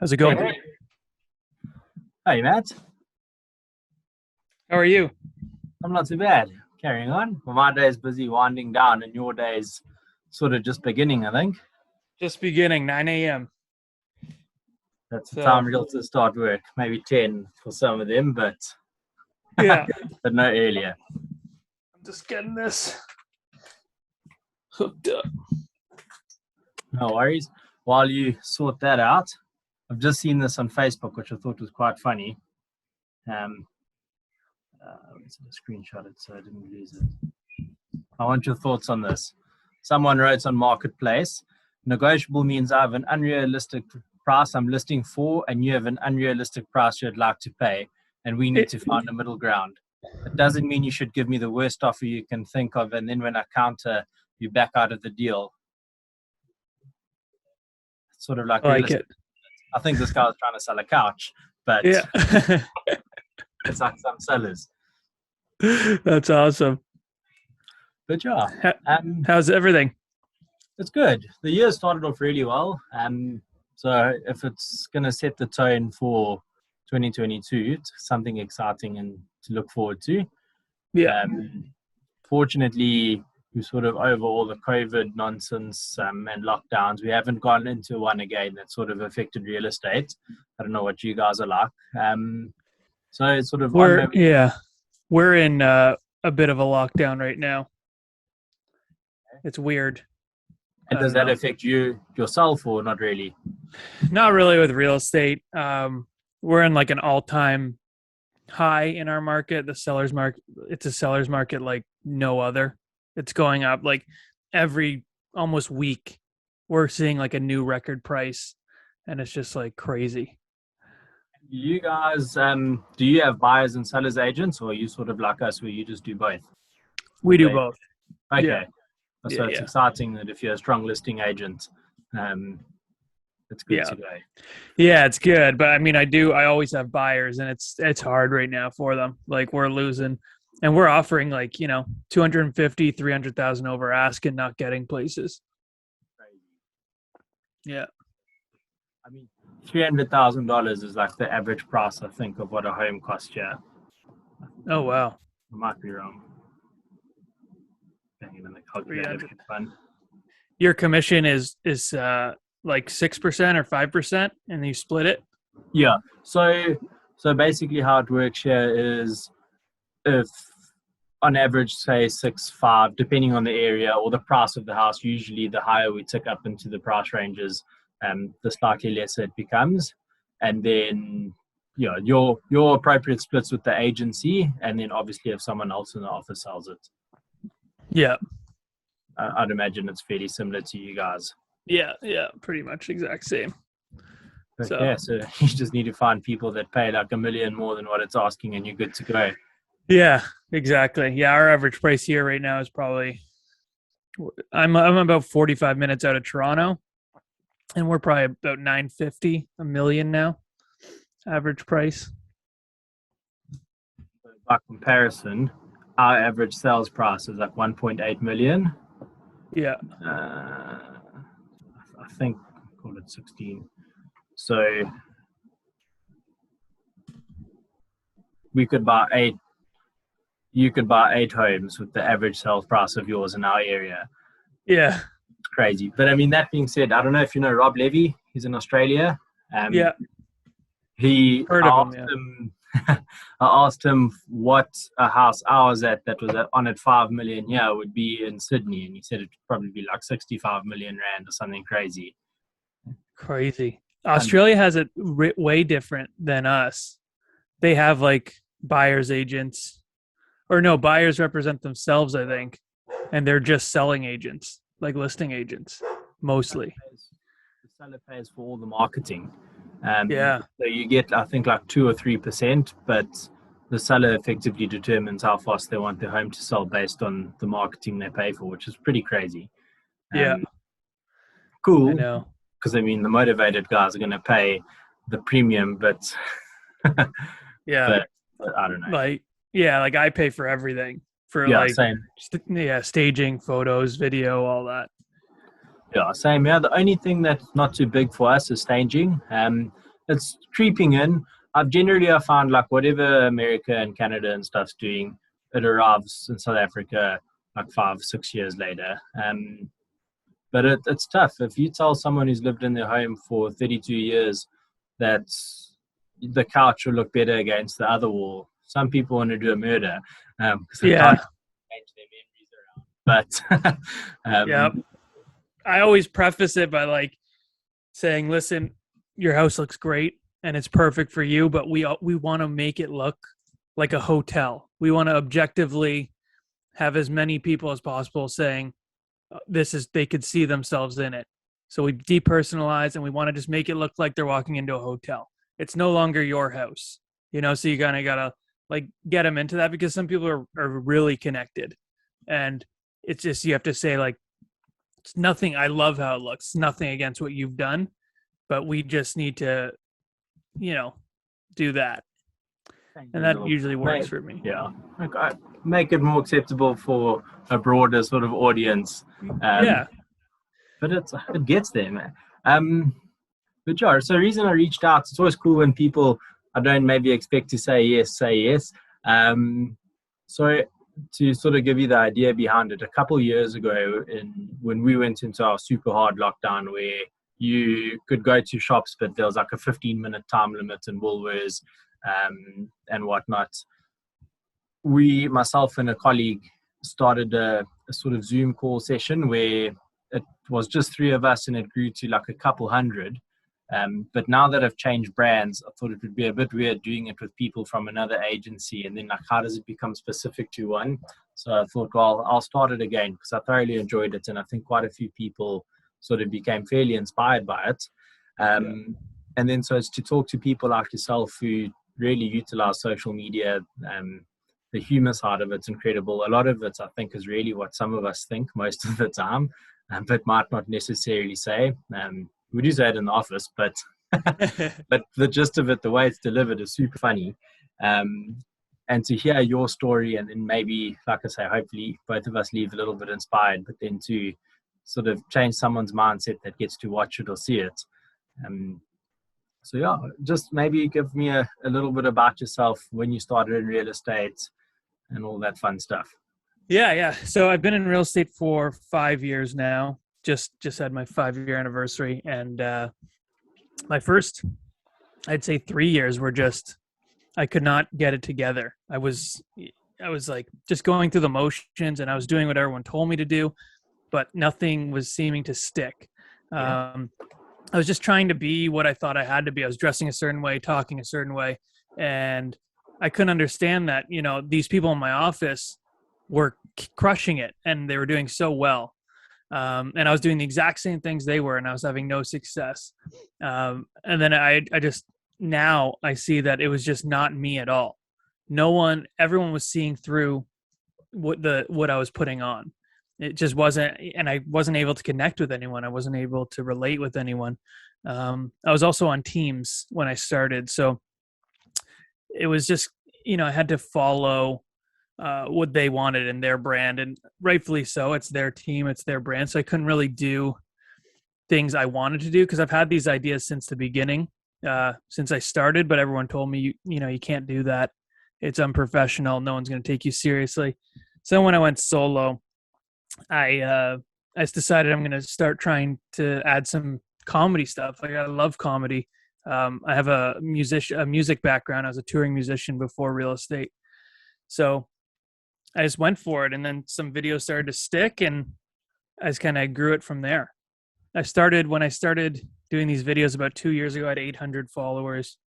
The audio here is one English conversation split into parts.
How's it going? Hey, hey, Matt. How are you? I'm not too bad. Carrying on. Well, my day is busy winding down, and your day's sort of just beginning, I think. Just beginning, 9 a.m. That's the time So, realtors start work. Maybe 10 for some of them, but yeah, but no earlier. I'm just getting this hooked up. No worries. While you sort that out, I've just seen this on Facebook, which I thought was quite funny. Um, let's screenshot it so I didn't lose it. I want your thoughts on this. Someone wrote on Marketplace, negotiable means I have an unrealistic price I'm listing for, and you have an unrealistic price you'd like to pay, and we need It, to find a middle ground. It doesn't mean you should give me the worst offer you can think of, and then when I counter, you back out of the deal. It's sort of like I like realistic. it. I think this guy was trying to sell a couch, but Yeah, it's like some sellers. that's awesome. But yeah, How's everything? it's good. The year started off really well. So if it's going to set the tone for 2022, it's something exciting and to look forward to. Yeah. Um, Fortunately, we're sort of over all the COVID nonsense and lockdowns. We haven't gone into one again that sort of affected real estate. I don't know what you guys are like. So it's sort of on. We're in a bit of a lockdown right now. It's weird. And does that affect you yourself or not really? Not really with real estate. We're in like an all-time high in our market. The seller's market, it's a seller's market like no other. It's going up like every almost week. We're seeing like a new record price, and it's just like crazy. You guys, do you have buyers and sellers agents, or are you sort of like us where you just do both? We do both. Yeah. Okay. So it's exciting that if you're a strong listing agent, it's good to go. Yeah, it's good. But I mean, I always have buyers, and it's hard right now for them. Like we're losing, and we're offering like, 250, 300,000 over ask and not getting places. Crazy. Yeah. I mean, $300,000 is like the average price, I think, of what a home costs here. Oh, wow. I might be wrong. In the calculator, fun. Your commission is like 6% or 5%, and you split it? Yeah. So basically how it works here is if on average, say 6.5, depending on the area or the price of the house, usually the higher we tick up into the price ranges, the slightly lesser it becomes. And then your appropriate splits with the agency, and then obviously if someone else in the office sells it. Yeah. I'd imagine it's fairly similar to you guys. Yeah, pretty much exact same. So you just need to find people that pay like $1 million more than what it's asking, and you're good to go. Yeah, exactly. Yeah, our average price here right now is probably, I'm about 45 minutes out of Toronto, and we're probably about 950, $1 million now, average price. So by comparison, our average sales price is like 1.8 million. Yeah. I think call it 16. So we could buy 8. You could buy 8 homes with the average sales price of yours in our area. Yeah. It's crazy. But I mean, that being said, I don't know if you know Rob Levy. He's in Australia. Yeah. Heard of him. I asked him what a house I was at that was on at 5 million here would be in Sydney, and he said it'd probably be like 65 million rand or something crazy. Crazy. Australia has it way different than us. They have like buyer's agents, or no, buyers represent themselves, I think, and they're just selling agents, like listing agents, mostly. The seller pays for all the marketing. So you get, I think, like 2 or 3%, but the seller effectively determines how fast they want their home to sell based on the marketing they pay for, which is pretty crazy. Cool. I know. Because I mean, the motivated guys are going to pay the premium, but but I don't know. Like I pay for everything for same. Staging, photos, video, all that. Yeah, same. Yeah, the only thing that's not too big for us is staging. it's creeping in. I found like whatever America and Canada and stuff's doing, it arrives in South Africa like 5, 6 years later. But it's tough. If you tell someone who's lived in their home for 32 years that the couch will look better against the other wall, some people want to do a murder because they can't Yeah. change their memories around. But Yeah. I always preface it by like saying, listen, your house looks great and it's perfect for you, but we want to make it look like a hotel. We want to objectively have as many people as possible saying this is they could see themselves in it. So we depersonalize and we want to just make it look like they're walking into a hotel. It's no longer your house, so you kind of gotta like get them into that because some people are really connected, and it's just you have to say like it's nothing. I love how it looks. Nothing against what you've done, but we just need to, you know, do that, and that usually works for me. Yeah, okay. Make it more acceptable for a broader sort of audience. Yeah, But it gets there, man. But yeah, so the reason I reached out, it's always cool when people I don't maybe expect to say yes, say yes. So to sort of give you the idea behind it, a couple of years ago, when we went into our super hard lockdown, where you could go to shops, but there was like a 15-minute time limit in Woolworths and whatnot. Myself and a colleague, started a sort of Zoom call session where it was just three of us and it grew to like a couple hundred. But now that I've changed brands, I thought it would be a bit weird doing it with people from another agency. And then like, how does it become specific to one? So I thought, well, I'll start it again because I thoroughly enjoyed it. And I think quite a few people sort of became fairly inspired by it. And then so it's to talk to people like yourself who really utilize social media. The humor side of it's incredible. A lot of it, I think, is really what some of us think most of the time, but might not necessarily say. We do say it in the office, but but the gist of it, the way it's delivered, is super funny. And to hear your story, and then maybe, like I say, hopefully both of us leave a little bit inspired, but then to sort of change someone's mindset that gets to watch it or see it. So yeah, just maybe give me a little bit about yourself, when you started in real estate and all that fun stuff. yeah. So I've been in real estate for 5 years now. Just had my 5 year anniversary, and my first, I'd say 3 years were just I could not get it together. I was like just going through the motions, and I was doing what everyone told me to do, but nothing was seeming to stick. I was just trying to be what I thought I had to be. I was dressing a certain way, talking a certain way, and I couldn't understand that, these people in my office were crushing it and they were doing so well. And I was doing the exact same things they were, and I was having no success. And then I just, now I see that it was just not me at all. Everyone was seeing through what I was putting on. It just wasn't, and I wasn't able to connect with anyone. I wasn't able to relate with anyone. I was also on teams when I started, so it was just, I had to follow what they wanted in their brand, and rightfully so. It's their team, it's their brand, so I couldn't really do things I wanted to do because I've had these ideas since the beginning, since I started. But everyone told me, you can't do that. It's unprofessional. No one's going to take you seriously. So when I went solo, I just decided I'm going to start trying to add some comedy stuff. Like, I love comedy. I have a music background. I was a touring musician before real estate. So I just went for it, and then some videos started to stick, and I just kind of grew it from there. When I started doing these videos about 2 years ago, I had 800 followers,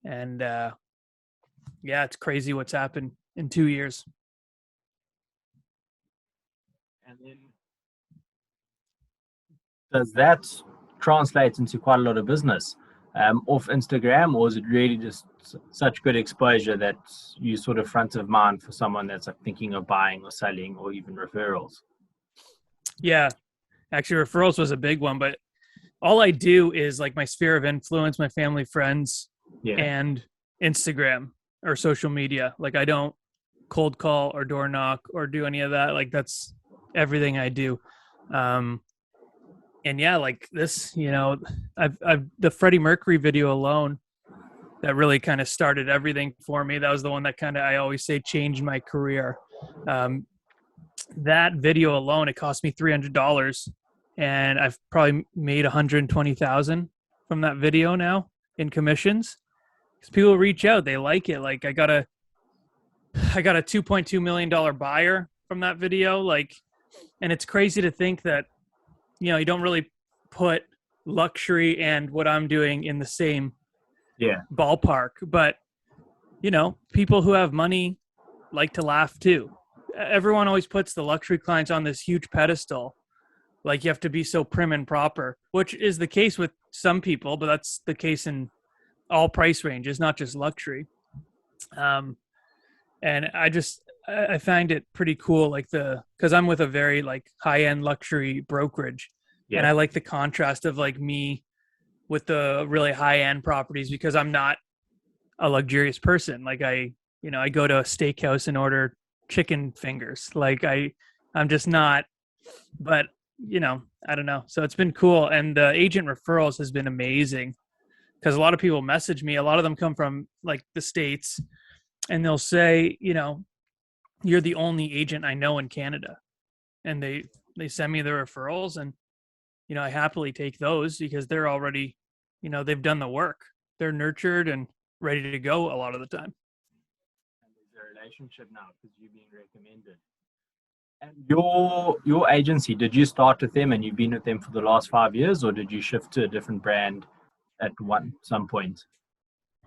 and yeah, it's crazy what's happened in 2 years. And then does that translate into quite a lot of business off Instagram, or is it really just such good exposure that you sort of front of mind for someone that's like thinking of buying or selling or even referrals? Yeah, actually, referrals was a big one, but all I do is like my sphere of influence, my family, friends, Yeah. and Instagram or social media. Like, I don't cold call or door knock or do any of that. Like, that's everything I do. and yeah, like this, I've the Freddie Mercury video alone that really kind of started everything for me. That was the one that kind of, I always say, changed my career. Um, that video alone, it cost me $300, and I've probably made 120,000 from that video now in commissions. Because people reach out, they like it. Like I got a $2.2 million buyer from that video. Like, and it's crazy to think that you don't really put luxury and what I'm doing in the same Yeah, ballpark, but people who have money like to laugh too. Everyone always puts the luxury clients on this huge pedestal, like you have to be so prim and proper, which is the case with some people, but that's the case in all price ranges, not just luxury. um and I find it pretty cool, like because I'm with a very like high end luxury brokerage, and yeah, I like the contrast of like me with the really high end properties, because I'm not a luxurious person. Like I go to a steakhouse and order chicken fingers. Like I'm just not, but I don't know. So it's been cool. And the agent referrals has been amazing, because a lot of people message me. A lot of them come from like the States, and they'll say, you're the only agent I know in Canada. And they send me the referrals, and I happily take those, because they're already, they've done the work. They're nurtured and ready to go a lot of the time. and there's a relationship now because you're being recommended. And your agency, did you start with them and you've been with them for the last 5 years, or did you shift to a different brand at some point?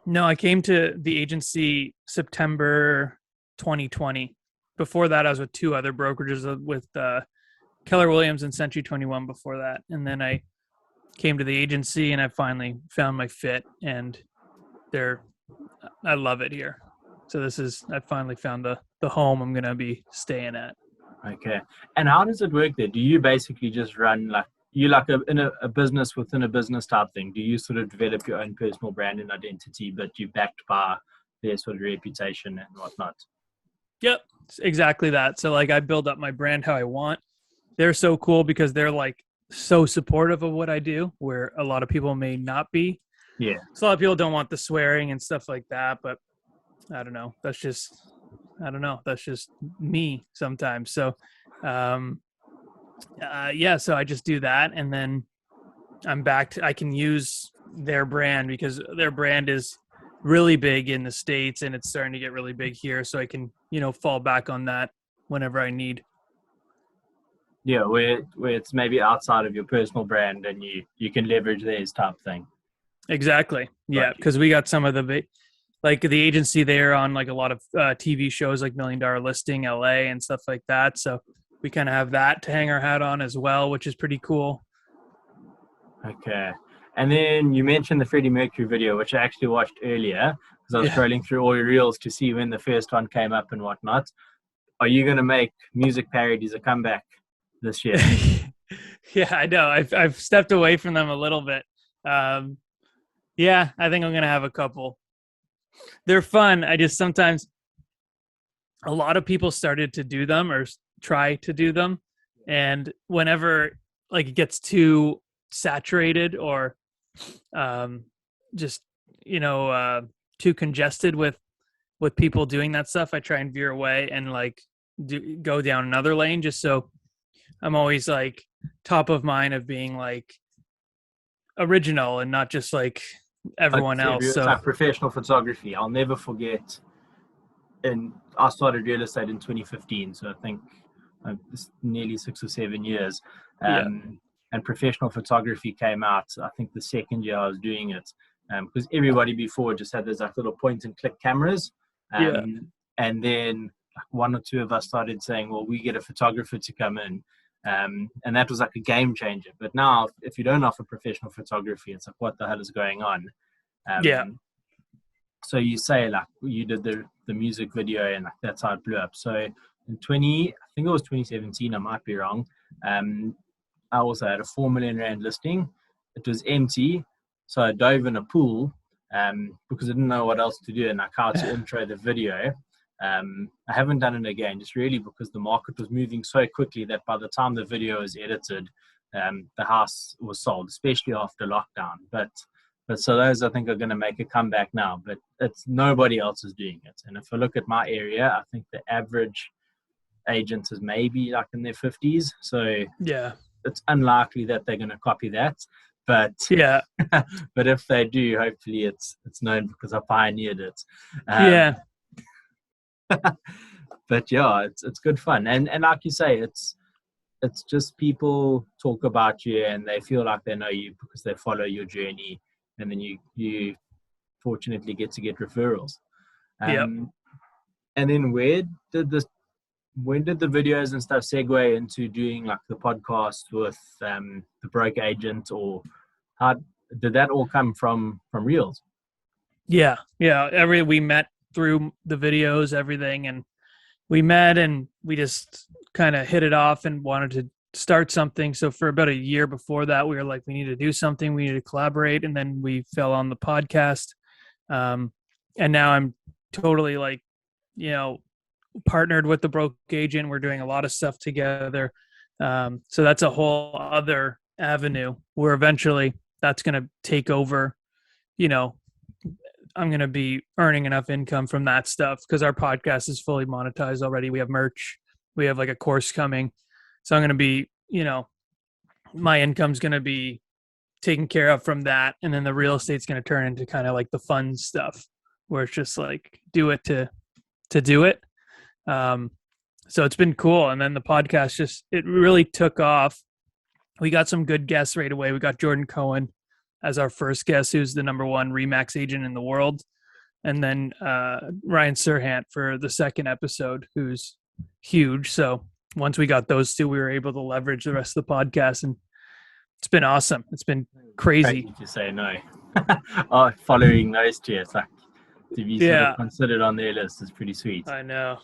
No, I came to the agency September 2020. Before that, I was with two other brokerages, with Keller Williams and Century 21 before that. And then I came to the agency, and I finally found my fit, and they're I love it here. So I finally found the home I'm going to be staying at. Okay. And how does it work there? Do you basically just run like a business within a business type thing? Do you sort of develop your own personal brand and identity, but you're backed by their sort of reputation and whatnot? Yep, exactly that. So like I build up my brand how I want. They're so cool because they're like so supportive of what I do, where a lot of people may not be. Yeah. So a lot of people don't want the swearing and stuff like that, but I don't know. I don't know. That's just me sometimes. So, um, yeah. So I just do that, and then I'm back to, I can use their brand, because their brand is really big in the States, and it's starting to get really big here. So I can, fall back on that whenever I need. Yeah, where it's maybe outside of your personal brand and you can leverage theirs type thing. Exactly. Got Yeah. you. Cause we got some of the big, like the agency there on like a lot of TV shows like Million Dollar Listing LA and stuff like that. So we kind of have that to hang our hat on as well, which is pretty cool. Okay. And then you mentioned the Freddie Mercury video, which I actually watched earlier because I was Yeah. scrolling through all your reels to see when the first one came up and whatnot. Are you going to make music parodies a comeback this year? Yeah, I know. I've stepped away from them a little bit. Um, yeah, I think I'm gonna have a couple. They're fun. I just sometimes, a lot of people started to do them or try to do them, and whenever like it gets too saturated, or um, just you know uh, too congested with people doing that stuff, I try and veer away and like go down another lane, just so I'm always like top of mind of being like original and not just like everyone else. It's So like professional photography. I'll never forget. And I started real estate in 2015, so I think it's nearly 6 or 7 years. yeah, And professional photography came out, I think, the second year I was doing it, because everybody before just had those like little point and click cameras. yeah, And then like one or two of us started saying, well, we get a photographer to come in. And that was like a game changer. But now, if you don't offer professional photography, it's like, what the hell is going on? yeah, Um, so you say like you did the music video and like that's how it blew up. So in 20, I think it was 2017, I might be wrong. Um, I also had a 4 million rand listing. It was empty, so I dove in a pool because I didn't know what else to do and like how to intro the video. I haven't done it again, just really because the market was moving so quickly that by the time the video was edited, the house was sold, especially after lockdown. But so those I think are going to make a comeback now. But it's nobody else is doing it. And if I look at my area, I think the average agent is maybe like in their 50s. So Yeah. it's unlikely that they're going to copy that. But Yeah. but if they do, hopefully it's known because I pioneered it. Yeah. But yeah, it's good fun. And like you say, it's just people talk about you and they feel like they know you because they follow your journey, and then you fortunately get referrals. Yep. And then when did the videos and stuff segue into doing like the podcast with the broker agent, or how did that all come from Reels? Yeah. Yeah. We met through the videos, everything, and we met and we just kind of hit it off and wanted to start something. So for about a year before that, we were like, we need to do something. We need to collaborate. And then we fell on the podcast. And now I'm totally like, partnered with the broke agent. We're doing a lot of stuff together. So that's a whole other avenue where eventually that's going to take over. I'm going to be earning enough income from that stuff because our podcast is fully monetized already. We have merch. We have like a course coming. So I'm going to be, my income's going to be taken care of from that. And then the real estate's going to turn into kind of like the fun stuff where it's just like do it to do it. So it's been cool. And then the podcast it really took off. We got some good guests right away. We got Jordan Cohen as our first guest, who's the number one Remax agent in the world. And then Ryan Serhant for the second episode, who's huge. So once we got those two, we were able to leverage the rest of the podcast, and it's been awesome. It's been crazy. Crazy to say no. Following those two, it's like to be sort of considered on their list is pretty sweet. I know.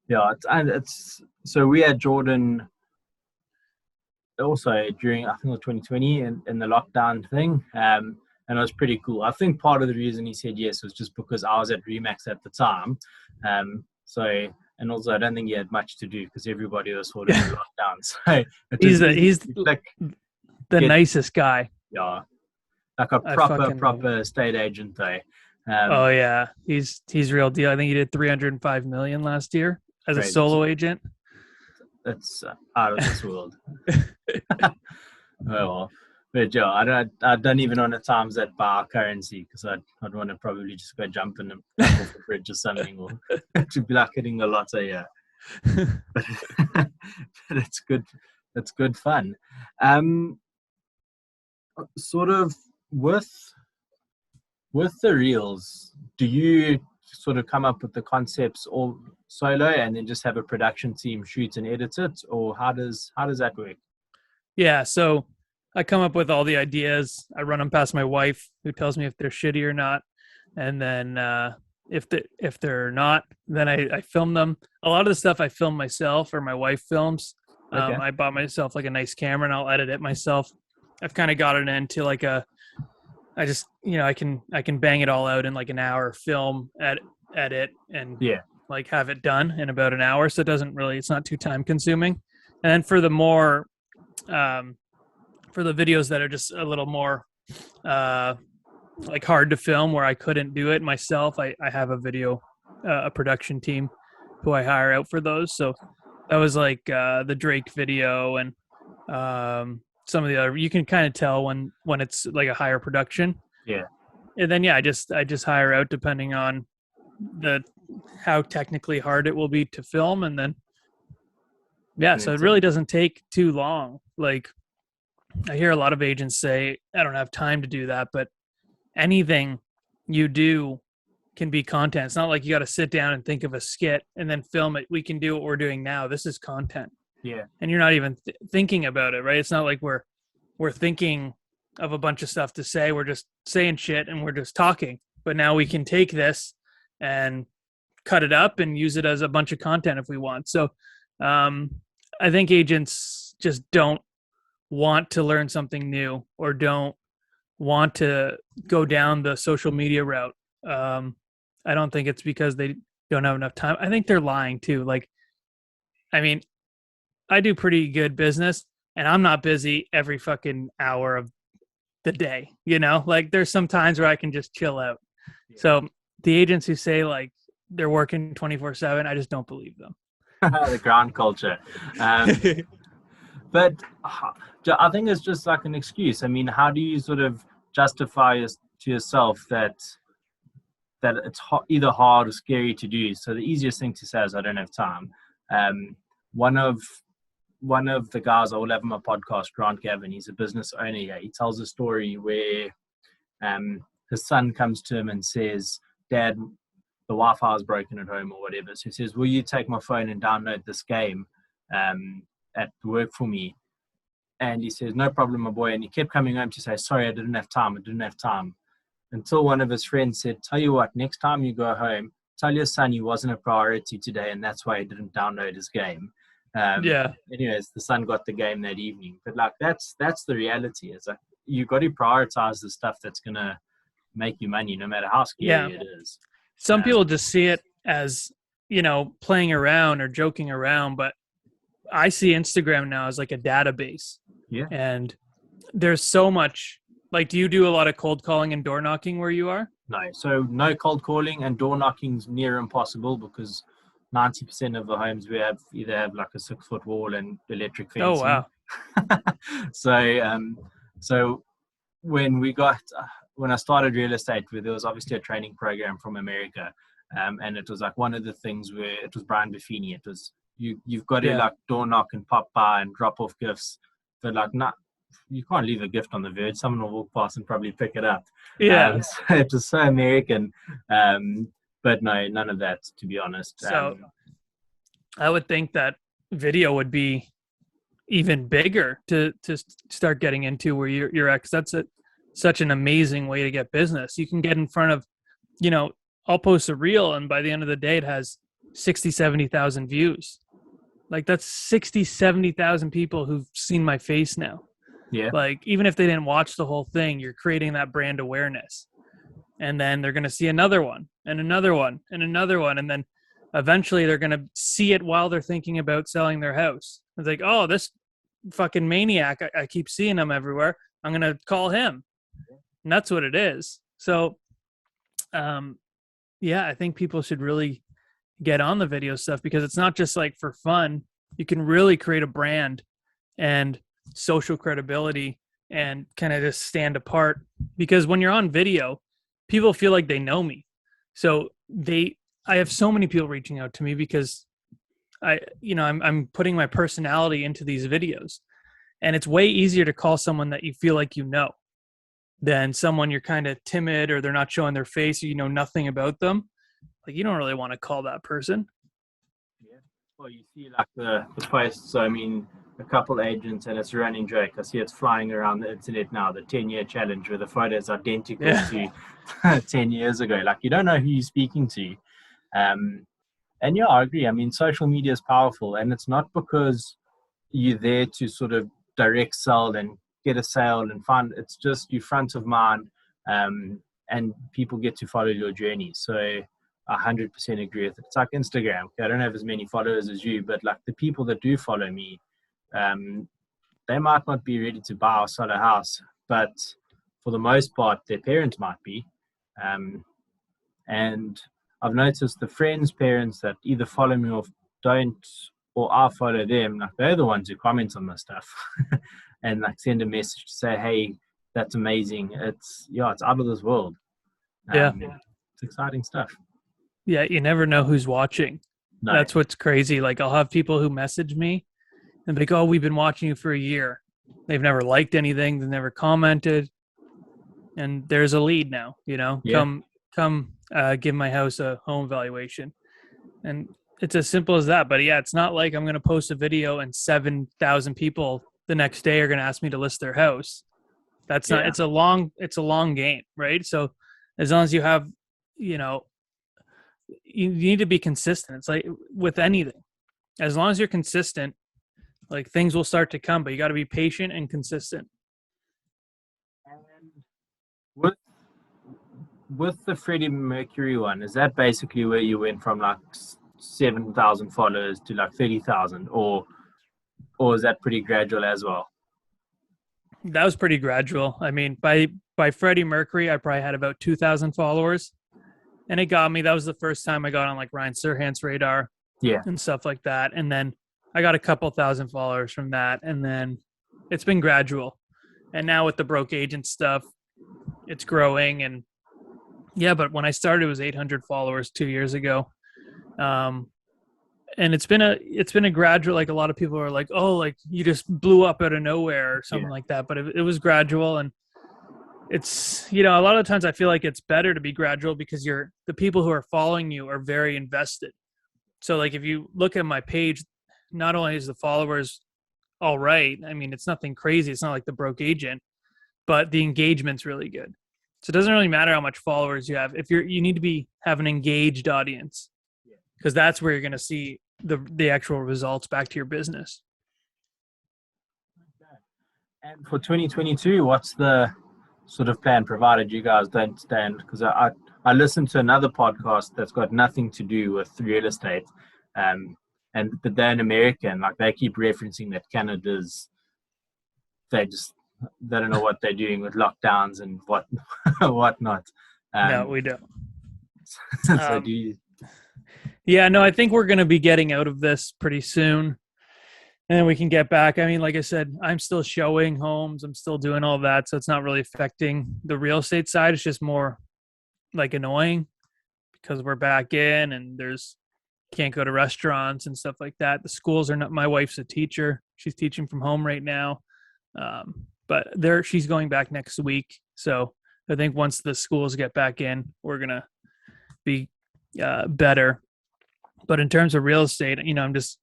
Yeah, it's so we had Jordan also during I think the 2020 in the lockdown thing, and it was pretty cool. I think part of the reason he said yes was just because I was at Remax at the time, so. And also, I don't think he had much to do because everybody was sort of in lockdown. So he's the nicest guy. Yeah, like a proper estate agent, though. Oh yeah, he's real deal. I think he did 305 million last year as a solo agent. That's out of this world. Oh well. But yeah, I don't even want to times that by currency because I'd want to probably just go jump in off the bridge or something, or to be like hitting the lotto. Yeah, but it's good. It's good fun. Sort of with the reels, do you sort of come up with the concepts all solo and then just have a production team shoot and edit it, or how does that work? Yeah, so I come up with all the ideas. I run them past my wife, who tells me if they're shitty or not, and then if they're not, then I film them. A lot of the stuff I film myself, or my wife films. Okay. I bought myself like a nice camera, and I'll edit it myself. I've kind of got it into like I just I can bang it all out in like an hour, film, edit, and like have it done in about an hour. So it's not too time consuming. And then for the more for the videos that are just a little more like hard to film where I couldn't do it myself, I have a production team who I hire out for those. So that was like the Drake video and some of the other, you can kind of tell when it's like a higher production. Yeah. And then I just hire out depending on how technically hard it will be to film. And then so it really doesn't take too long. Like I hear a lot of agents say, I don't have time to do that, but anything you do can be content. It's not like you got to sit down and think of a skit and then film it. We can do what we're doing now. This is content. Yeah. And you're not even thinking about it, right? It's not like we're thinking of a bunch of stuff to say. We're just saying shit and we're just talking. But now we can take this and cut it up and use it as a bunch of content if we want. So I think agents just don't want to learn something new or don't want to go down the social media route. I don't think it's because they don't have enough time. I think they're lying too. Like, I mean, I do pretty good business, and I'm not busy every fucking hour of the day, like there's some times where I can just chill out. So the agents who say like they're working 24/7, I just don't believe them. The ground culture. Um, but I think it's just like an excuse. I mean, how do you sort of justify to yourself that it's either hard or scary to do? So the easiest thing to say is I don't have time. Um, one of the guys I will have on my podcast, Grant Gavin, he's a business owner here. He tells a story where his son comes to him and says, "Dad, the Wi-Fi is broken at home," or whatever. So he says, "Will you take my phone and download this game at work for me?" And he says, "No problem, my boy." And he kept coming home to say, "Sorry, I didn't have time. Until one of his friends said, "Tell you what, next time you go home, tell your son he wasn't a priority today, and that's why he didn't download his game." Yeah. Anyways, the son got the game that evening. But like that's the reality. It's like you got to prioritize the stuff that's gonna make you money, no matter how Yeah. scary it is. Some people just see it as, playing around or joking around, but I see Instagram now as like a database. Yeah. And there's so much. Like, do you do a lot of cold calling and door knocking where you are? No. So no cold calling, and door knocking's near impossible because 90% of the homes we have either have like a 6-foot wall and electric fencing. Oh, wow. So when I started real estate, there was obviously a training program from America, and it was like one of the things where it was Brian Buffini. It was you've got to like door knock and pop by and drop off gifts, but like not. You can't leave a gift on the verge. Someone will walk past and probably pick it up. Yeah. So it was so American, but no, none of that, to be honest. So I would think that video would be even bigger to start getting into where you're at, because that's such an amazing way to get business. You can get in front of, I'll post a reel, and by the end of the day, it has 60, 70,000 views. Like that's 60, 70,000 people who've seen my face now. Yeah. Like, even if they didn't watch the whole thing, you're creating that brand awareness. And then they're going to see another one and another one and another one. And then eventually they're going to see it while they're thinking about selling their house. It's like, oh, this fucking maniac, I keep seeing him everywhere. I'm going to call him. And that's what it is. So, yeah, I think people should really get on the video stuff, because it's not just like for fun. You can really create a brand and social credibility and kind of just stand apart, because when you're on video, people feel like they know me. So I have so many people reaching out to me because I'm putting my personality into these videos, and it's way easier to call someone that you feel like than someone you're kind of timid, or they're not showing their face, or you know nothing about them. Like, you don't really want to call that person. Yeah. Well, you see like the posts. So I mean, a couple agents, and it's a running joke. I see it's flying around the internet now, the 10-year challenge, where the photo is identical to 10 years ago. Like, you don't know who you're speaking to. And yeah, I agree. I mean, social media is powerful, and it's not because you're there to sort of direct sell and get a sale and find. It's just you front of mind, and people get to follow your journey. So 100% agree with it. It's like Instagram. I don't have as many followers as you, but like the people that do follow me, they might not be ready to buy or sell a house, but for the most part, their parents might be. And I've noticed the friends' parents that either follow me or don't, or I follow them, like they're the ones who comment on this stuff and like send a message to say, "Hey, that's amazing. It's out of this world." It's exciting stuff. Yeah, you never know who's watching. No. That's what's crazy. Like, I'll have people who message me and be like, "Oh, we've been watching you for a year." They've never liked anything. They've never commented. And there's a lead now, come give my house a home valuation. And it's as simple as that. But yeah, it's not like I'm going to post a video and 7,000 people the next day are going to ask me to list their house. That's not, it's a long game, right? So as long as you have, you need to be consistent. It's like with anything, as long as you're consistent, like things will start to come, but you got to be patient and consistent. And with the Freddie Mercury one, is that basically where you went from like 7,000 followers to like 30,000, or or is that pretty gradual as well? That was pretty gradual. I mean, by Freddie Mercury, I probably had about 2,000 followers, and it got me. That was the first time I got on like Ryan Serhant's radar Yeah, and stuff like that. And then I got a couple thousand followers from that, and then it's been gradual. And now with the broke agent stuff, it's growing. And yeah, but when I started, it was 800 followers 2 years ago. Um, and it's been a gradual, like a lot of people are like, oh, like you just blew up out of nowhere or something yeah, like that, but it was gradual. And it's, a lot of times I feel like it's better to be gradual because the people who are following you are very invested. So like if you look at my page, not only is the followers all right, I mean it's nothing crazy, it's not like the broke agent, but the engagement's really good. So it doesn't really matter how much followers you have. If you need to have an engaged audience, because that's where you're going to see the actual results back to your business. and for 2022, what's the sort of plan, provided you guys don't stand? Because I listened to another podcast that's got nothing to do with real estate, but they're an American. Like they keep referencing that they don't know what they're doing with lockdowns and whatnot. No, we don't. So do you? Yeah, no, I think we're going to be getting out of this pretty soon, and then we can get back. I mean, like I said, I'm still showing homes, I'm still doing all that, so it's not really affecting the real estate side. It's just more like annoying because we're back in and can't go to restaurants and stuff like that. The schools are not. My wife's a teacher; she's teaching from home right now, but she's going back next week. So I think once the schools get back in, we're gonna be better. But in terms of real estate, I'm just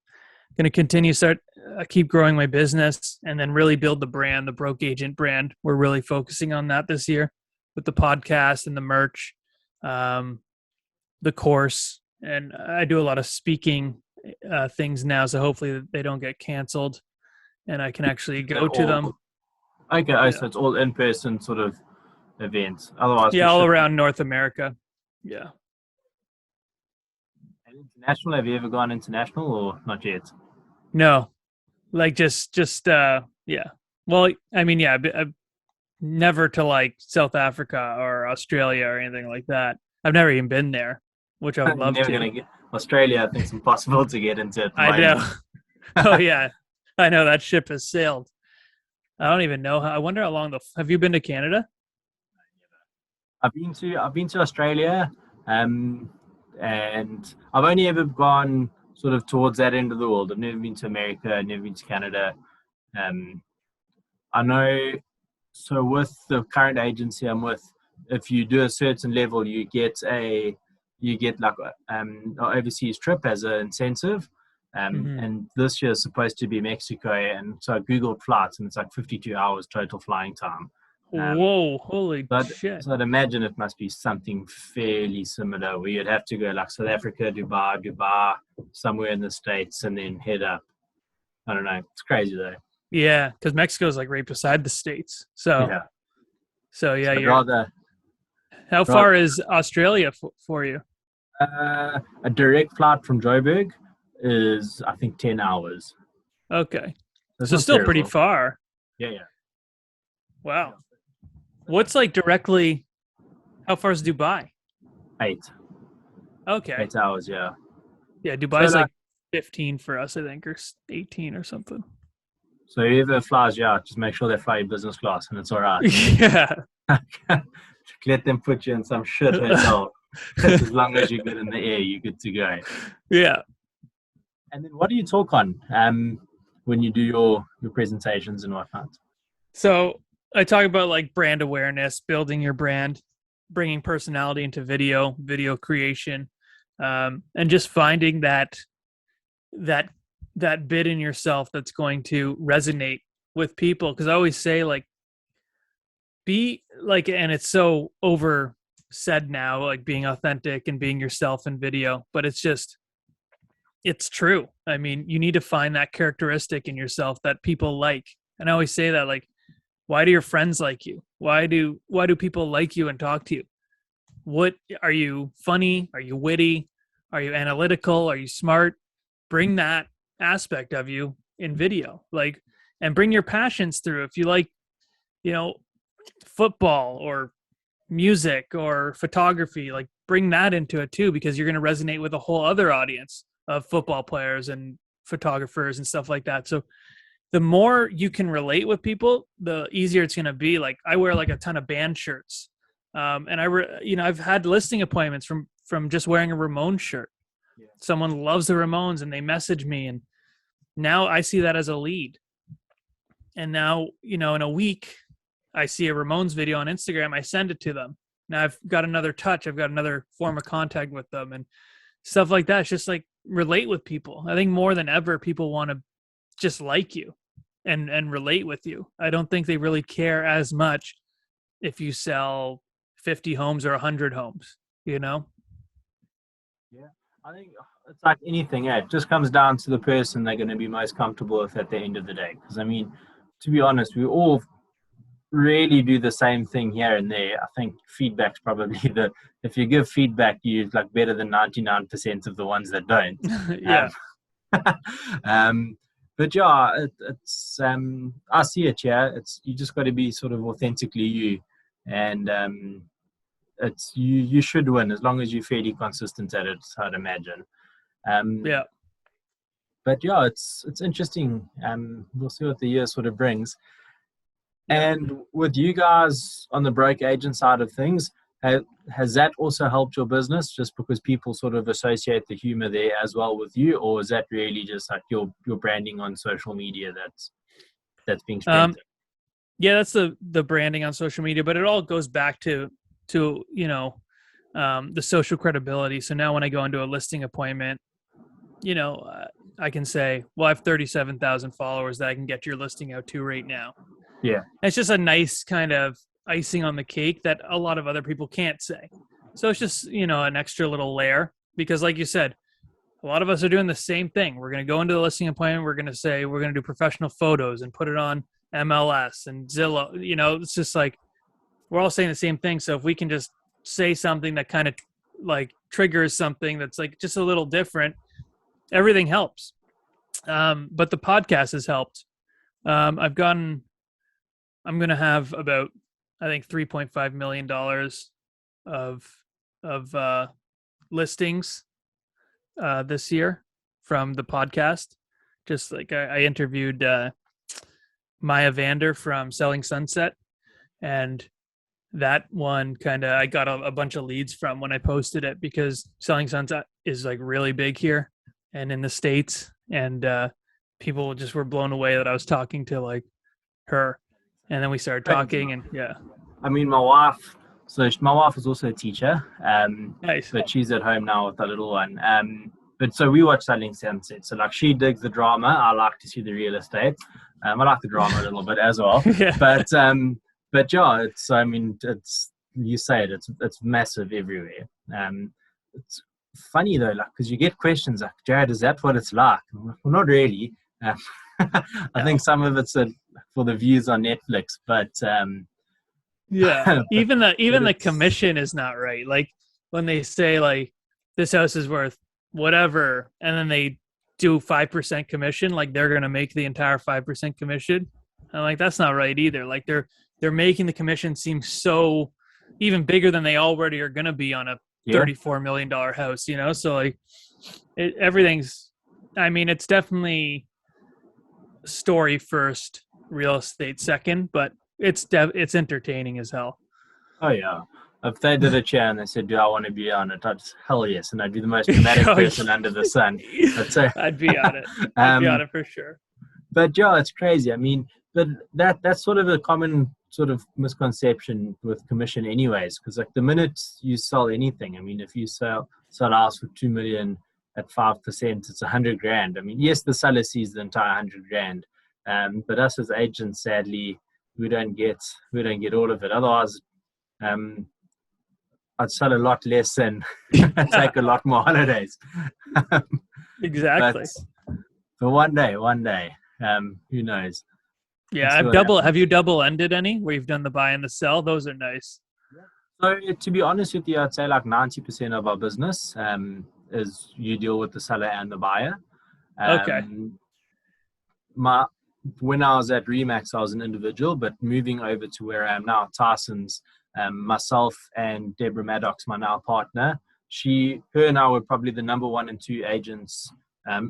going to keep growing my business and then really build the brand, the broke agent brand. We're really focusing on that this year with the podcast and the merch, the course. And I do a lot of speaking things now. So hopefully they don't get canceled and I can actually go to them. Okay. Yeah. So it's all in-person sort of events. Otherwise, yeah, all around North America. Yeah. International? Have you ever gone international or not yet? No, like just yeah. Well, I mean, yeah, I've never to like South Africa or Australia or anything like that. I've never even been there, which I would love never to. Gonna get Australia. I think it's impossible to get into. I know. Oh yeah, I know that ship has sailed. I don't even know how. I wonder how long have you been to Canada? I've been to Australia, and I've only ever gone sort of towards that end of the world. I've never been to America, I've never been to Canada. I know, so with the current agency I'm with, if you do a certain level, you get like an overseas trip as an incentive. And this year is supposed to be Mexico, and so I googled flights, and it's like 52 hours total flying time. Whoa, holy shit. So I'd imagine it must be something fairly similar where you'd have to go like South Africa, Dubai, somewhere in the States, and then head up. I don't know. It's crazy though. Yeah, because Mexico is like right beside the States. Yeah. So yeah, how rather far is Australia for you? a direct flight from Joburg is, I think, 10 hours. Okay. That's so still terrible. Pretty far. Yeah. Wow. What's like directly, how far is Dubai? 8. Okay. 8 hours, yeah. Yeah, Dubai's like 15 for us, I think, or 18 or something. So whoever flies you out, just make sure they fly you business class and it's all right. Yeah. Let them put you in some shit hotel. As long as you're good in the air, you're good to go. Yeah. And then what do you talk on when you do your presentations and whatnot? So I talk about like brand awareness, building your brand, bringing personality into video creation, and just finding that bit in yourself that's going to resonate with people. Because I always say like, be like, and it's so over said now, like being authentic and being yourself in video, but it's true. I mean, you need to find that characteristic in yourself that people like. And I always say that, like, why do your friends like you? Why do people like you and talk to you? What are you funny? Are you witty? Are you analytical? Are you smart? Bring that aspect of you in video, like, and bring your passions through. If you like, you know, football or music or photography, like bring that into it too, because you're going to resonate with a whole other audience of football players and photographers and stuff like that. So the more you can relate with people, the easier it's going to be. Like I wear like a ton of band shirts. And I've had listing appointments from just wearing a Ramones shirt. Yeah. Someone loves the Ramones and they message me, and now I see that as a lead. And now, in a week, I see a Ramones video on Instagram. I send it to them. Now I've got another touch. I've got another form of contact with them and stuff like that. It's just like relate with people. I think more than ever, people want to just like you and relate with you. I don't think they really care as much if you sell 50 homes or 100 homes, Yeah, I think it's like anything. It just comes down to the person they're going to be most comfortable with at the end of the day. Because I mean, to be honest, we all really do the same thing here and there. I think feedback's probably if you give feedback, you're like better than 99% of the ones that don't. Yeah. But yeah, it's I see it. Yeah, it's you just got to be sort of authentically you, and it's you should win as long as you're fairly consistent at it, I'd imagine. Yeah. But yeah, it's interesting. We'll see what the year sort of brings. And with you guys on the broke agent side of things, has that also helped your business just because people sort of associate the humor there as well with you, or is that really just like your branding on social media that's being strengthened? Yeah, that's the branding on social media, but it all goes back to the social credibility. So now when I go into a listing appointment, I can say, well, I have 37,000 followers that I can get your listing out to right now. Yeah. It's just a nice kind of icing on the cake that a lot of other people can't say. So it's just, an extra little layer, because like you said, a lot of us are doing the same thing. We're going to go into the listing appointment. We're going to say, we're going to do professional photos and put it on MLS and Zillow. It's just like, we're all saying the same thing. So if we can just say something that kind of like triggers something that's like just a little different, everything helps. But the podcast has helped. I'm going to have about, I think, $3.5 million of listings this year from the podcast. Just like I interviewed Maya Vander from Selling Sunset, and that one I got a bunch of leads from when I posted it, because Selling Sunset is like really big here and in the States, and people just were blown away that I was talking to like her. And then we started talking, and yeah. I mean, my wife is also a teacher. Nice. But she's at home now with the little one. But so we watch Selling Sunset. So like she digs the drama. I like to see the real estate. I like the drama a little bit as well. Yeah. But yeah, it's you say it. It's massive everywhere. It's funny though, like because you get questions like, Jared, is that what it's like? Well, not really. I think some of it's for the views on Netflix, but yeah, even the commission is not right. Like when they say like this house is worth whatever, and then they do 5% commission, like they're gonna make the entire 5% commission. I'm like, that's not right either. Like they're making the commission seem so even bigger than they already are gonna be on a $34 million house. So like everything's. I mean, it's definitely story first, real estate second, but it's entertaining as hell. Oh yeah. If they did a chair and they said, do I want to be on it? Hell yes. And I'd be the most dramatic person under the sun. I'd be on it. I'd be on it for sure. But yeah, it's crazy. I mean, but that's sort of a common sort of misconception with commission anyways, because like the minute you sell anything, I mean, if you sell a house for 2 million at 5%, it's $100,000. I mean, yes, the seller sees the entire $100,000. But us as agents, sadly, we don't get all of it. Otherwise, I'd sell a lot less and take a lot more holidays. Exactly. But one day, who knows? Yeah, have you double ended any where you've done the buy and the sell? Those are nice. So to be honest with you, I'd say like 90% of our business is you deal with the seller and the buyer. Okay. my when I was at Remax, I was an individual, but moving over to where I am now, Tyson's, myself and Deborah Maddox, my now partner, her and I were probably the number 1 and 2 agents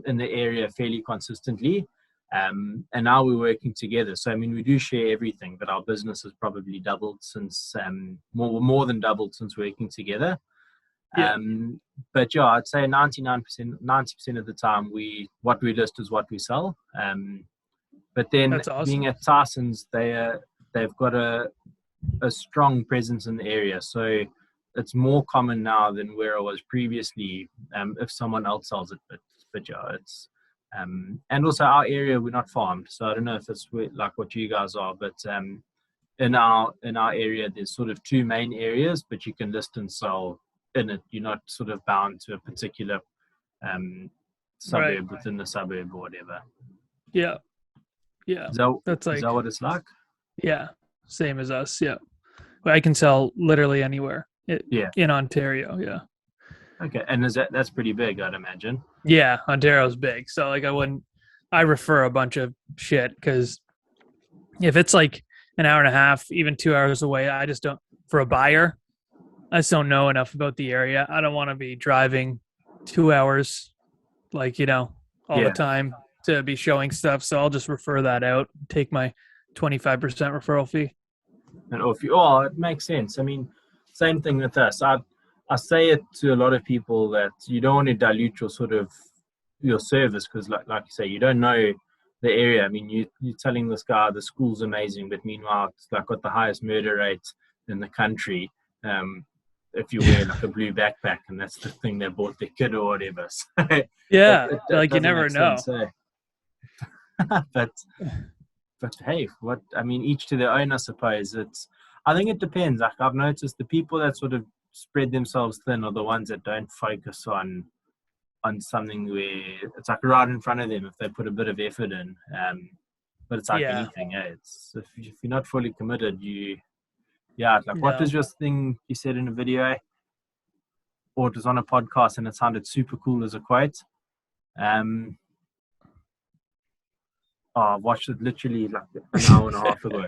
in the area fairly consistently. And now we're working together. So, I mean, we do share everything, but our business has probably doubled since, more than doubled since working together. Yeah. But yeah, I'd say 90% of the time, what we list is what we sell. But then That's awesome. being at Tyson's, they've got a strong presence in the area. So it's more common now than where I was previously, if someone else sells it. But yeah, it's and also our area, we're not farmed. So I don't know if it's like what you guys are, but in our area, there's sort of 2 main areas, but you can list and sell in it. You're not sort of bound to a particular suburb within the suburb or whatever. Yeah. Yeah. Is that That's what it's like? Yeah. Same as us. Yeah. I can sell literally anywhere in Ontario. Yeah. Okay. And that's pretty big, I'd imagine. Yeah. Ontario's big. So like I refer a bunch of shit because if it's like an hour and a half, even 2 hours away, I just don't, for a buyer, I just don't know enough about the area. I don't want to be driving 2 hours, like, all the time to be showing stuff. So I'll just refer that out, take my 25% referral fee. And it makes sense. I mean, same thing with us. I say it to a lot of people that you don't want to dilute your service because, like you say, you don't know the area. I mean, you're telling this guy the school's amazing, but meanwhile, it's like got the highest murder rate in the country. If you wear like a blue backpack and that's the thing they bought their kid or whatever. So yeah, like you never know. But hey, each to their own, I suppose. I think it depends. Like I've noticed the people that sort of spread themselves thin are the ones that don't focus on something where it's like right in front of them if they put a bit of effort in. But it's like anything, it's if you're not fully committed, what was your thing you said in a video? Or it was on a podcast and it sounded super cool as a quote. I watched it literally like an hour and a half ago.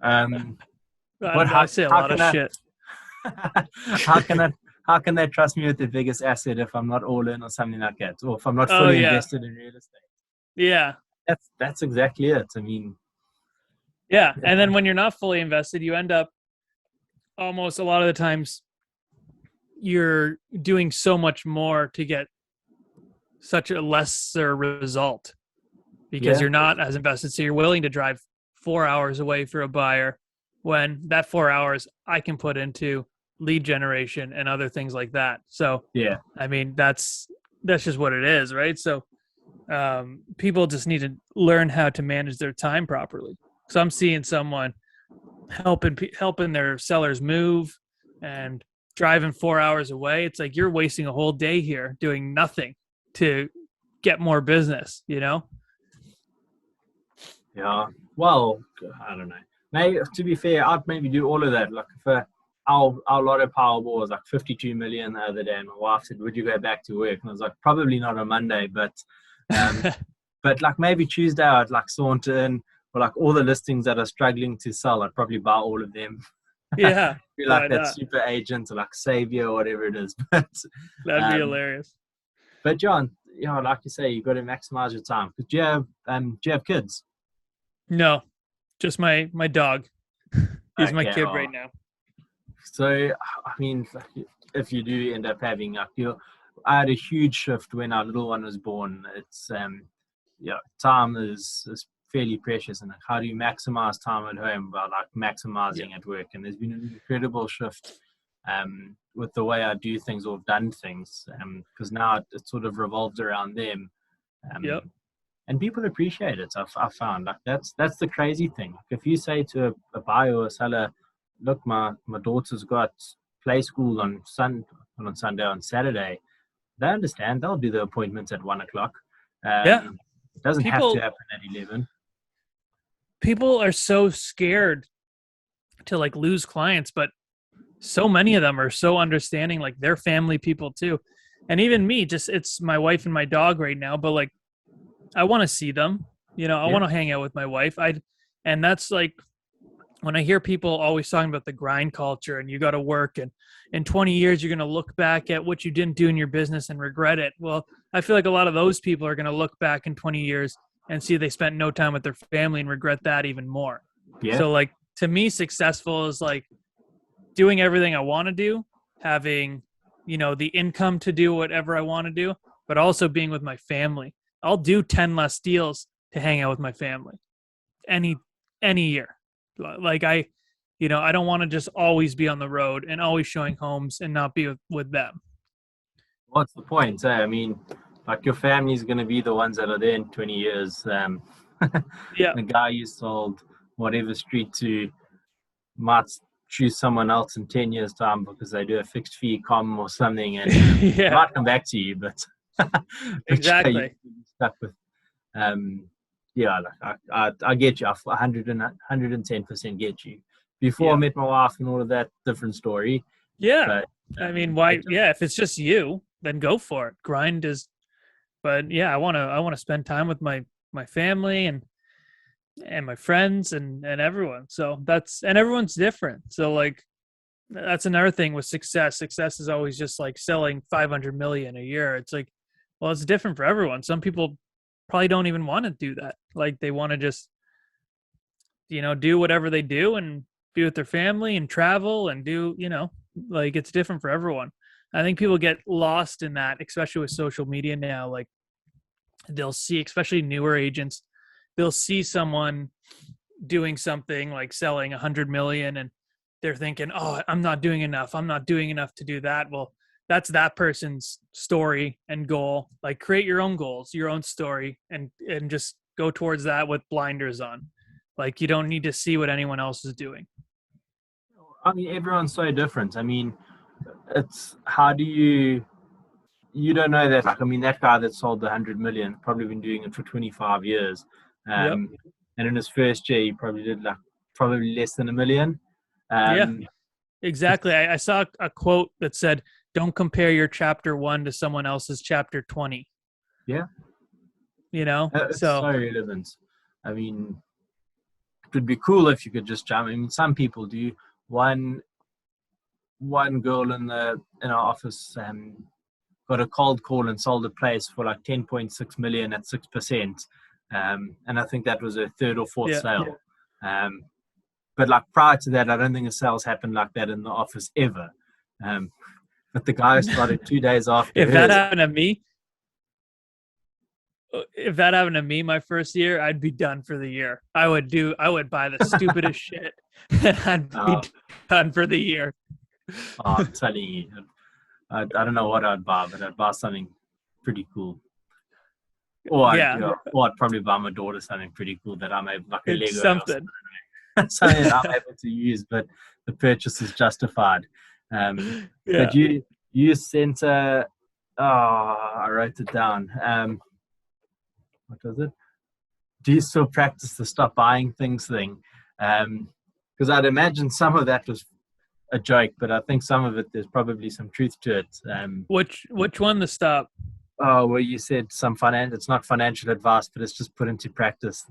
I say a lot of shit. How can they trust me with the biggest asset if I'm not all in or something like that, or if I'm not fully invested in real estate? Yeah, that's exactly it. I mean, yeah, and then when you're not fully invested, you end up almost a lot of the times you're doing so much more to get such a lesser result because you're not as invested. So you're willing to drive 4 hours away for a buyer when that 4 hours I can put into lead generation and other things like that. So, I mean, that's just what it is, right? So people just need to learn how to manage their time properly. So I'm seeing someone helping their sellers move and driving 4 hours away. It's like you're wasting a whole day here doing nothing to get more business, Yeah. Well, I don't know. Maybe to be fair, I'd maybe do all of that. Like if our lotto Powerball was like 52 million the other day, and my wife said, "Would you go back to work?" And I was like, "Probably not on Monday, but but like maybe Tuesday I'd like saunter in, or like all the listings that are struggling to sell, I'd probably buy all of them." Yeah, be like that super agent or like savior or whatever it is. But that'd be hilarious. But John, like you say, you got to maximize your time. Do you have kids? No, just my dog. He's my kid right now. So, I mean, if you do end up having I had a huge shift when our little one was born. It's time is fairly precious, and how do you maximize time at home by like maximizing at work? And there's been an incredible shift with the way I do things or have done things, because now it sort of revolves around them. And people appreciate it. I've found like that's the crazy thing. Like if you say to a buyer or a seller, "Look, my daughter's got play school on Sunday, on Saturday," they understand. They'll do the appointments at 1:00. It doesn't have to happen at 11. People are so scared to like lose clients, but so many of them are so understanding. Like they're family people too, and even me. Just it's my wife and my dog right now, but like I want to see them. I Yeah. want to hang out with my wife. And that's like when I hear people always talking about the grind culture and you got to work and in 20 years you're going to look back at what you didn't do in your business and regret it. Well, I feel like a lot of those people are going to look back in 20 years and see they spent no time with their family and regret that even more. Yeah. So like to me successful is like doing everything I want to do, having, the income to do whatever I want to do, but also being with my family. I'll do 10 less deals to hang out with my family any any year. Like I don't want to just always be on the road and always showing homes and not be with them. What's the point? I mean, like your family's going to be the ones that are there in 20 years. Yeah. The guy you sold whatever street to might choose someone else in 10 years' time because they do a fixed fee com or something and Yeah, might come back to you, but but yeah, you're exactly. stuck with um yeah, like I get you. I 110% get you. Before I Yeah. met my wife and all of that, different story. Yeah. But I mean, it why? just Yeah, if it's just you, then go for it. Grind is, but yeah, I want to spend time with my family and my friends and everyone. So and everyone's different. So like that's another thing with success. Success is always just like selling 500 million a year. It's like, well, it's different for everyone. Some people probably don't even want to do that. Like they want to just, do whatever they do and be with their family and travel and do, like it's different for everyone. I think people get lost in that, especially with social media now. Like they'll see, especially newer agents, they'll see someone doing something like selling 100 million and they're thinking, oh, I'm not doing enough, I'm not doing enough to do that. Well, that's that person's story and goal. Like create your own goals, your own story, and just go towards that with blinders on. Like you don't need to see what anyone else is doing. I mean, everyone's so different. I mean, it's how do you don't know that. Like, I mean, that guy that sold the 100 million probably been doing it for 25 years, Yep. and in his first year, he probably did like probably less than a million. Yeah, Um, exactly. I saw a quote that said, don't compare your chapter 1 to someone else's chapter 20. yeah, it's So so relevant. I mean, it would be cool if you could just jump. I mean, some people do. One girl in our office got a cold call and sold a place for like 10.6 million at 6%. And I think that was her third or fourth yeah. sale. Um, but like prior to that, I don't think a sales happened like that in the office ever. Um, but the guy started 2 days after if that hers. happened to me, if that happened to me my first year, I'd be done for the year. I would buy the stupidest shit and I'd be Uh, done for the year. I'm telling you, I don't know what I'd buy, but I'd buy something pretty cool. Yeah, Or I'd probably buy my daughter something pretty cool that I'm able, like a it's Lego or something. something that I'm able to use, but the purchase is justified. But Yeah. you sent I wrote it down. What was it? Do you still practice the stop buying things thing? Because I'd imagine some of that was a joke, but I think some of it there's probably some truth to it. Which one to stop? Oh, well, you said some finance. It's not financial advice, but it's just put into practice.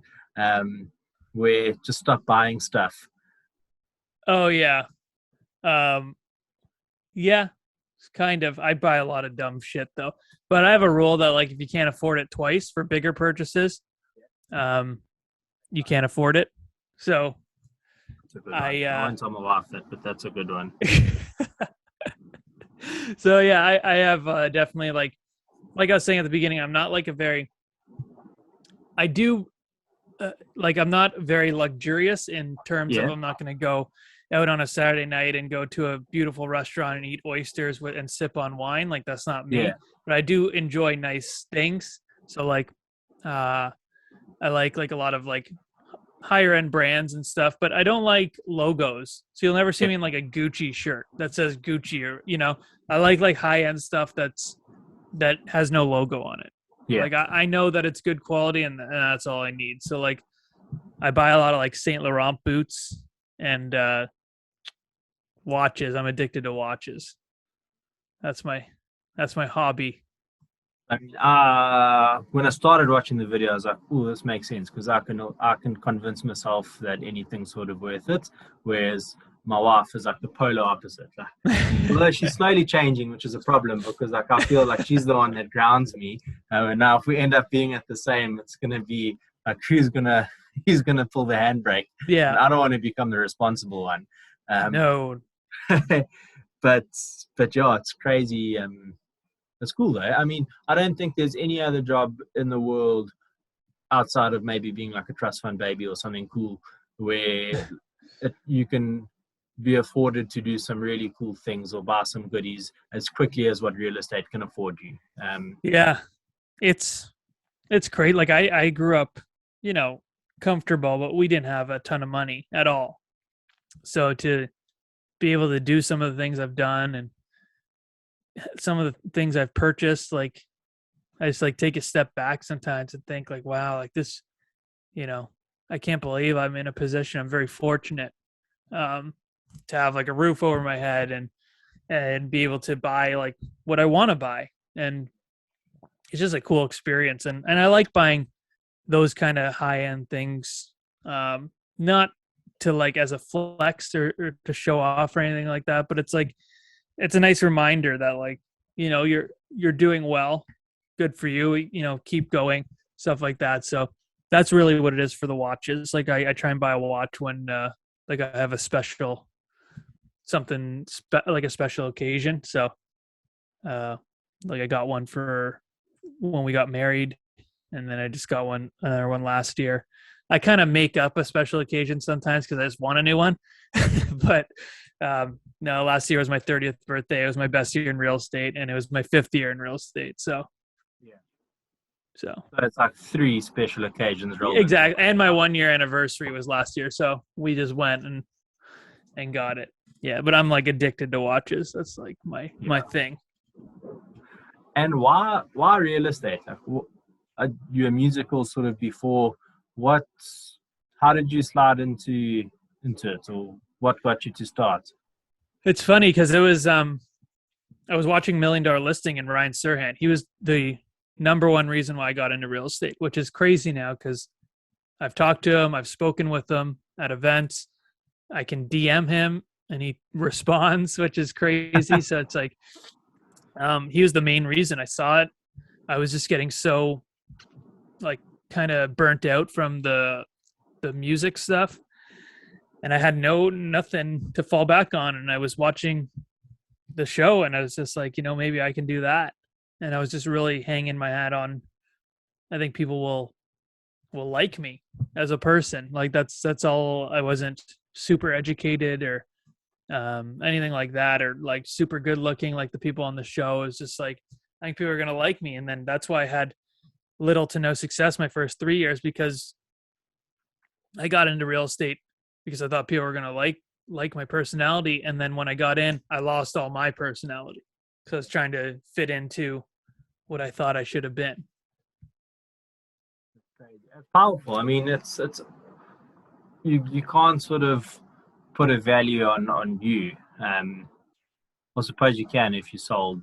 Where just stop buying stuff. Oh yeah. Um yeah, kind of. I buy a lot of dumb shit though. But I have a rule that like if you can't afford it twice for bigger purchases, um you can't afford it. So That's a good one. I I won't tell my wife that, but that's a good one. so yeah, I have definitely like I was saying at the beginning, I'm not like a very I do like I'm not very luxurious in terms of Yeah, I'm not going to go out on a Saturday night and go to a beautiful restaurant and eat oysters and sip on wine. Like that's not yeah, me, but I do enjoy nice things. So like, I like a lot of like higher end brands and stuff, but I don't like logos. So you'll never see yeah, me in like a Gucci shirt that says Gucci or I like high end stuff that has no logo on it. yeah. Like I know that it's good quality and that's all I need. So like I buy a lot of like Saint Laurent boots and watches. I'm addicted to watches. That's my that's my hobby. I mean, when I started watching the video, I was like, "Oh, this makes sense," because I can convince myself that anything's sort of worth it. Whereas my wife is like the polar opposite. Like, although she's slowly changing, which is a problem because like I feel like she's the one that grounds me. And now if we end up being at the same, it's gonna be like who's gonna he's gonna pull the handbrake, and Yeah. I don't want to become the responsible one. Um, No. but but yeah, it's crazy. It's cool though. I mean, I don't think there's any other job in the world outside of maybe being like a trust fund baby or something cool where you can be afforded to do some really cool things or buy some goodies as quickly as what real estate can afford you. Yeah. It's it's great. Like I grew up, you know, comfortable, but we didn't have a ton of money at all. So to be able to do some of the things I've done and some of the things I've purchased, like I just like take a step back sometimes and think like, wow, like this, you know, I can't believe I'm in a position. I'm very fortunate um, to have like a roof over my head and be able to buy like what I want to buy. And it's just a cool experience. And I like buying those kind of high end things, not to like as a flex or to show off or anything like that, but it's like it's a nice reminder that like you're doing well, good for you, keep going, stuff like that. So that's really what it is for the watches. Like I try and buy a watch when like I have a special something like a special occasion. So uh like I got one for when we got married, and then I just got another one last year. I kind of make up a special occasion sometimes because I just want a new one. But no, last year was my 30th birthday. It was my best year in real estate, and it was my 5th year in real estate. So, Yeah. so So it's like three special occasions rolled into exactly. one. And my 1 year anniversary was last year, so we just went and got it. Yeah, but I'm like addicted to watches. That's like my Yeah. thing. And why real estate? Like, you a musical sort of before? What? How did you slide into it, or what got you to start? It's funny because it was I was watching $1 Million Listing and Ryan Serhant. He was the number one reason why I got into real estate, which is crazy now because I've talked to him, I've spoken with him at events. I can DM him and he responds, which is crazy. So it's like he was the main reason I saw it. I was just getting so like kind of burnt out from the music stuff, and I had nothing to fall back on. And I was watching the show, and I was just like, maybe I can do that. And I was just really hanging my hat on. I think people will like me as a person. Like that's all. I wasn't super educated or anything like that, or like super good looking like the people on the show. Is just like I think people are gonna like me, and then that's why I had little to no success my first 3 years because I got into real estate because I thought people were gonna like my personality, and then when I got in, I lost all my personality because I was trying to fit into what I thought I should have been. It's powerful. I mean, it's you can't sort of put a value on you. I suppose you can if you sold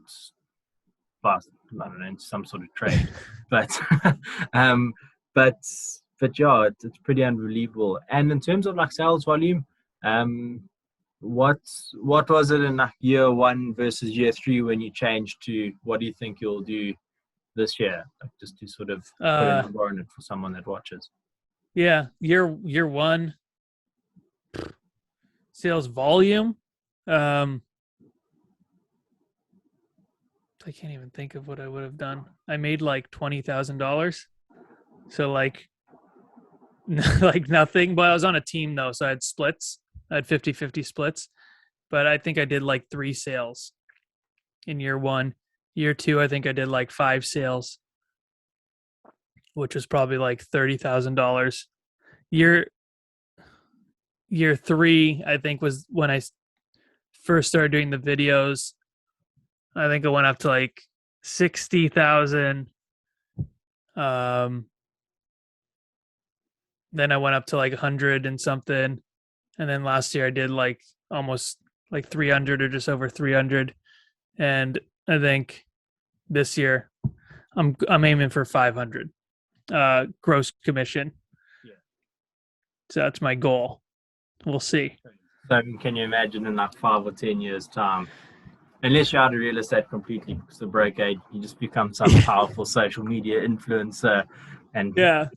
fast, I don't know, in some sort of trade, but um, but but yeah, it's pretty unbelievable. And in terms of like sales volume, um, what what was it in like year one versus year three when you changed to what do you think you'll do this year? Like just to sort of put a Uh, number on it for someone that watches. yeah, year one sales volume. Um, I can't even think of what I would have done. I made like $20,000, so like like nothing. But I was on a team though, so I had splits. I had 50-50 splits, but I think I did like 3 sales in year one. Year two, I think I did like 5 sales, which was probably like $30,000. Year year three, I think was when I first started doing the videos. I think it went up to like 60,000. Um, then I went up to like 100 and something, and then last year I did like almost like 300 or just over 300, and I think this year I'm aiming for 500 gross commission. Yeah. So that's my goal. We'll see. So can you imagine in like 5 or 10 years time, unless you're out of real estate completely, because the broke age, you just become some powerful social media influencer, and Yeah.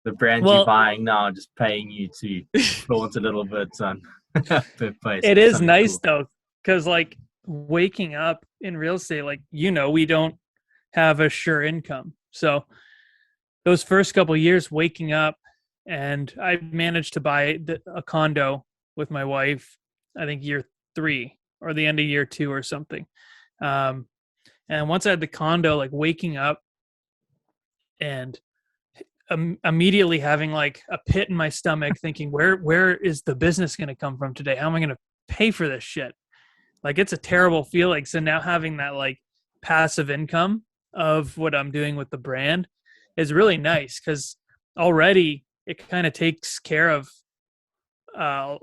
the brands you're Well, buying now are just paying you to flaunt a little bit on per post. it is Something nice cool. though, because like waking up in real estate, like we don't have a sure income. So those first couple of years waking up, and I managed to buy a condo with my wife, I think year 3 or the end of year 2 or something. Um, and once I had the condo, like waking up and immediately having like a pit in my stomach, thinking, where is the business going to come from today? How am I going to pay for this shit? Like it's a terrible feeling. So now having that like passive income of what I'm doing with the brand is really nice, because already it kind of takes care of uh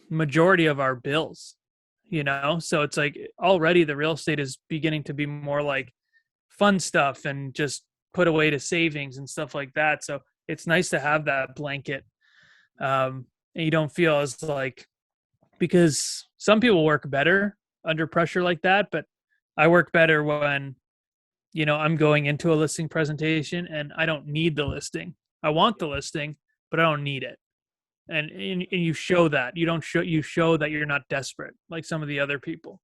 majority of our bills, so it's like already the real estate is beginning to be more like fun stuff and just put away to savings and stuff like that. So it's nice to have that blanket, and you don't feel as like, because some people work better under pressure like that, but I work better when I'm going into a listing presentation and I don't need the listing. I want the listing, but I don't need it. And you show that. You show that you're not desperate like some of the other people.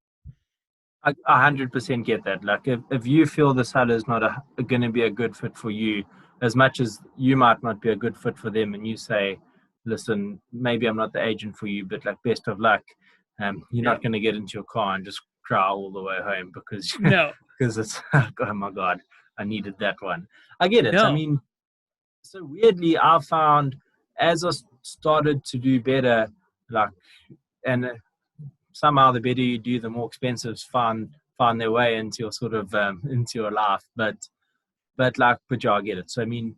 I 100% get that. Like if you feel the seller is not going to be a good fit for you, as much as you might not be a good fit for them, and you say, listen, maybe I'm not the agent for you, but like best of luck. You're Yeah. not going to get into your car and just cry all the way home because No. because it's oh my god, I needed that one. I get it. I No. mean, so weirdly, I found as I started to do better, like, and somehow the better you do, the more expensive find their way into your sort of into your life. But yeah, I get it. So I mean,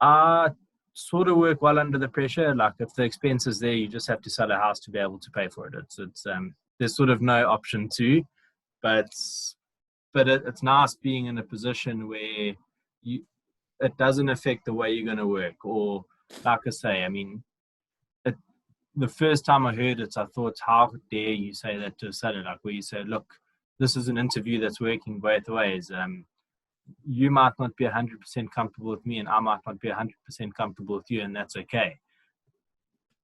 I sort of work well under the pressure. Like if the expense is there, you just have to sell a house to be able to pay for it. It's there's sort of no option to, but it's nice being in a position where you it doesn't affect the way you're going to work. Or like I say, I mean, the first time I heard it, I thought, how dare you say that to a seller? Like where you say, look, this is an interview that's working both ways. You might not be 100% comfortable with me, and I might not be 100% comfortable with you, and that's okay.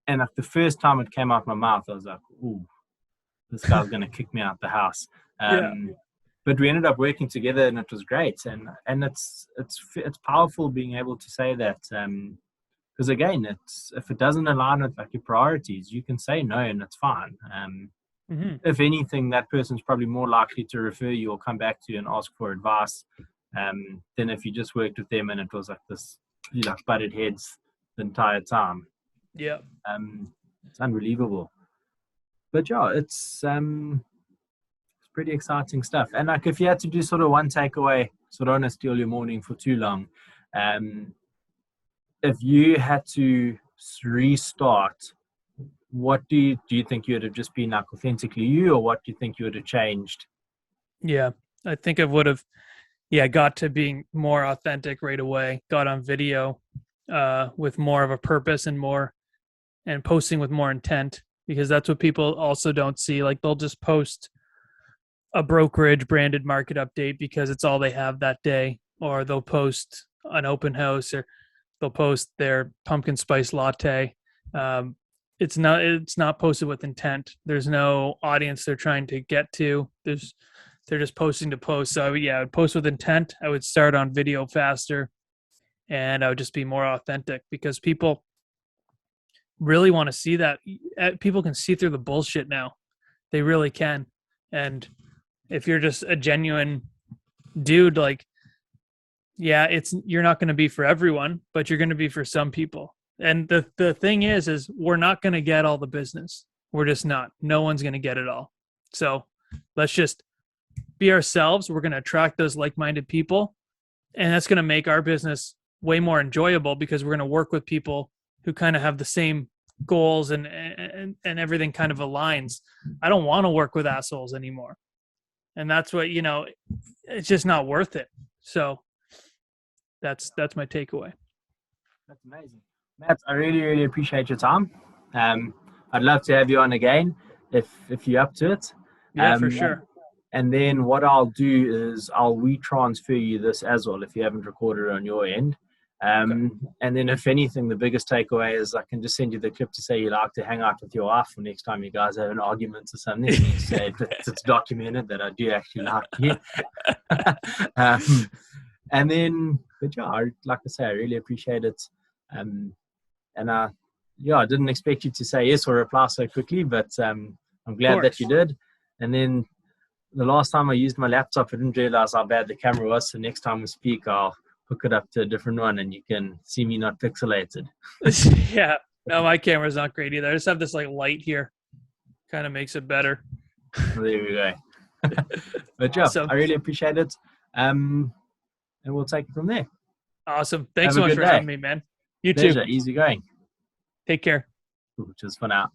And like the first time it came out my mouth, I was like, ooh, this guy's going to kick me out the house. Yeah. But we ended up working together, and it was great. And it's powerful being able to say that. Because again, it's if it doesn't align with like your priorities, you can say no, and it's fine. Mm-hmm. If anything, that person's probably more likely to refer you or come back to you and ask for advice, than if you just worked with them and it was like this, like butted heads the entire time. Yeah. It's unbelievable. But yeah, it's pretty exciting stuff. And like if you had to do sort of one takeaway, so don't want to steal your morning for too long. If you had to restart, what do you think you would have just been like authentically you, or what do you think you would have changed? Yeah. I think I would have, got to being more authentic right away, got on video with more of a purpose and posting with more intent, because that's what people also don't see. Like they'll just post a brokerage branded market update because it's all they have that day, or they'll post an open house, or they'll post their pumpkin spice latte. Um, it's not posted with intent. There's no audience they're trying to get to. They're just posting to post. So yeah, I would post with intent. I would start on video faster, and I would just be more authentic, because people really want to see that. People can see through the bullshit now. They really can. And if you're just a genuine dude, like, you're not going to be for everyone, but you're going to be for some people. And the thing is we're not going to get all the business. We're just not. No one's going to get it all. So let's just be ourselves. We're going to attract those like-minded people, and that's going to make our business way more enjoyable, because we're going to work with people who kind of have the same goals, and everything kind of aligns. I don't want to work with assholes anymore. And that's what, it's just not worth it. So that's my takeaway. That's amazing. Matt, I really, really appreciate your time. I'd love to have you on again if you're up to it. Yeah, for sure. And then what I'll do is I'll retransfer you this as well if you haven't recorded it on your end. Okay. And then if anything, the biggest takeaway is I can just send you the clip to say you like to hang out with your wife, or next time you guys have an argument or something, you say it's documented that I do actually like you. And then, but yeah, like I say, I really appreciate it. And I didn't expect you to say yes or reply so quickly, but I'm glad that you did. And then the last time I used my laptop, I didn't realize how bad the camera was. So next time we speak, I'll hook it up to a different one and you can see me not pixelated. Yeah. No, my camera's not great either. I just have this like light here. Kind of makes it better. There we go. But yeah, awesome. I really appreciate it. And we'll take it from there. Awesome. Thanks so much for having me, man. You too. Easy going. Take care. Just for now.